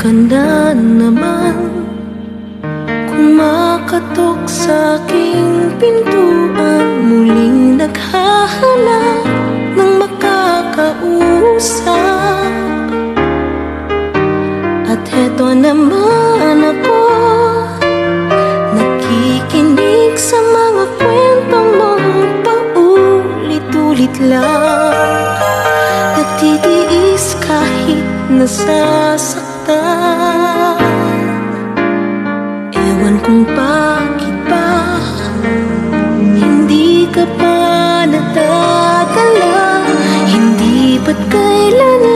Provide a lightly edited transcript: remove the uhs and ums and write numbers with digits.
ka na naman kumakatok sa aking pintuan, muling naghahanap ng makakausap. At heto naman ako, nakikinig sa mga kwento mong paulit-ulit lang, nagtitiis kahit nasasaktan. Ewan kung bakit ba hindi ka pa nadadala, hindi ba't kailan